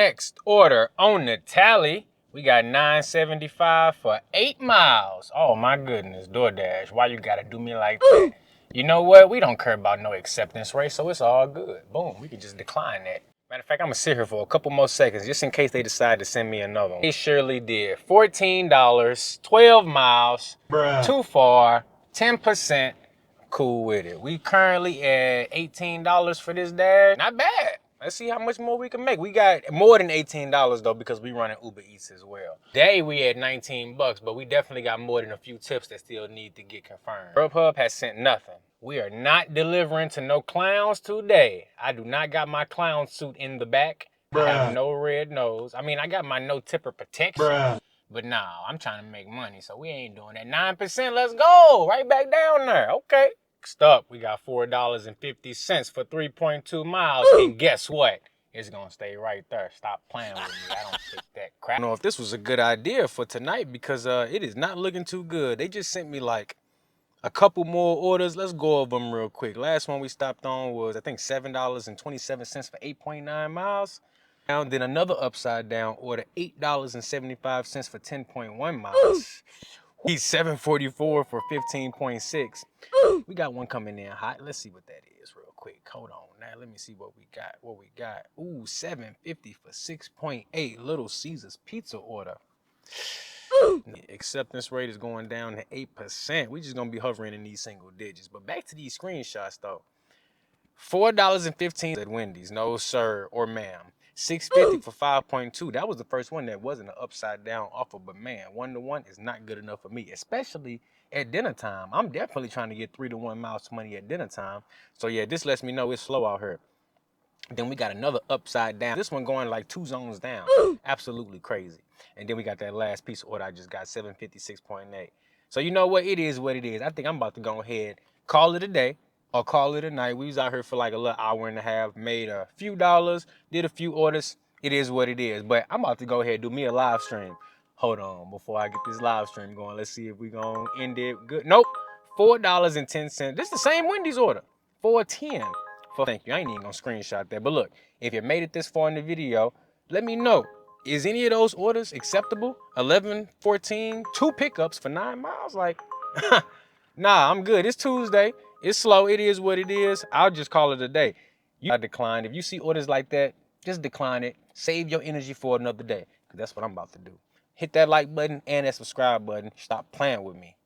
Next order on the tally, we got $9.75 for 8 miles. Oh my goodness, Doordash, why you gotta do me like that? You know what? We don't care about no acceptance rate, so it's all good. Boom, we can just decline that. Matter of fact, I'm gonna sit here for a couple more seconds just in case they decide to send me another one. They surely did. $14, 12 miles, too far, 10%. Cool with it. We currently at $18 for this dash. Not bad. Let's see how much more we can make. We got more than $18 though because we running Uber Eats as well. Today we at 19 bucks, but we definitely got more than a few tips that still need to get confirmed. Grubhub has sent nothing. We are not delivering to no clowns today. I do not got my clown suit in the back. I have no red nose. I mean, I got my no tipper protection. But nah, I'm trying to make money, so we ain't doing that. 9%, let's go. Right back down there. Okay. Next up, we got $4.50 for 3.2 miles. And guess what? It's going to stay right there. Stop playing with me. I don't take that crap. I don't know if this was a good idea for tonight because it is not looking too good. They just sent me like a couple more orders. Let's go over them real quick. Last one we stopped on was, I think, $7.27 for 8.9 miles. Then another upside down order, $8.75 for 10.1 miles. He's $7.44 for 15.6. We got one coming in hot. Let's see what that is real quick. Hold on. Now let me see what we got. Ooh, $7.50 for 6.8. Little Caesar's pizza order. The acceptance rate is going down to 8%. We just gonna be hovering in these single digits. But back to these screenshots though. $4.15 at Wendy's, no sir or ma'am. $6.50 for 5.2. That was the first one that wasn't an upside down offer, but man, 1-to-1 is not good enough for me, especially at dinner time. I'm definitely trying to get 3-to-1 miles money at dinner time. So yeah, this lets me know it's slow out here. Then we got another upside down. This one going like 2 zones down. Absolutely crazy. And then we got that last piece of order I just got, 756.8. So you know what? It is what it is. I think I'm about to go ahead, call it a day or call it a night. We was out here for like a little hour and a half, made a few dollars, did a few orders. It is what it is. But I'm about to go ahead and do me a live stream. Hold on, before I get this live stream going, let's see if we gonna end it good. Nope, $4.10. This is the same Wendy's order, $4.10. Thank you. I ain't even gonna screenshot that. But look, if you made it this far in the video, let me know. Is any of those orders acceptable? 11, 14, 2 pickups for 9 miles? Like, nah, I'm good. It's Tuesday. It's slow. It is what it is. I'll just call it a day. I decline. If you see orders like that, just decline it. Save your energy for another day. Because that's what I'm about to do. Hit that like button and that subscribe button. Stop playing with me.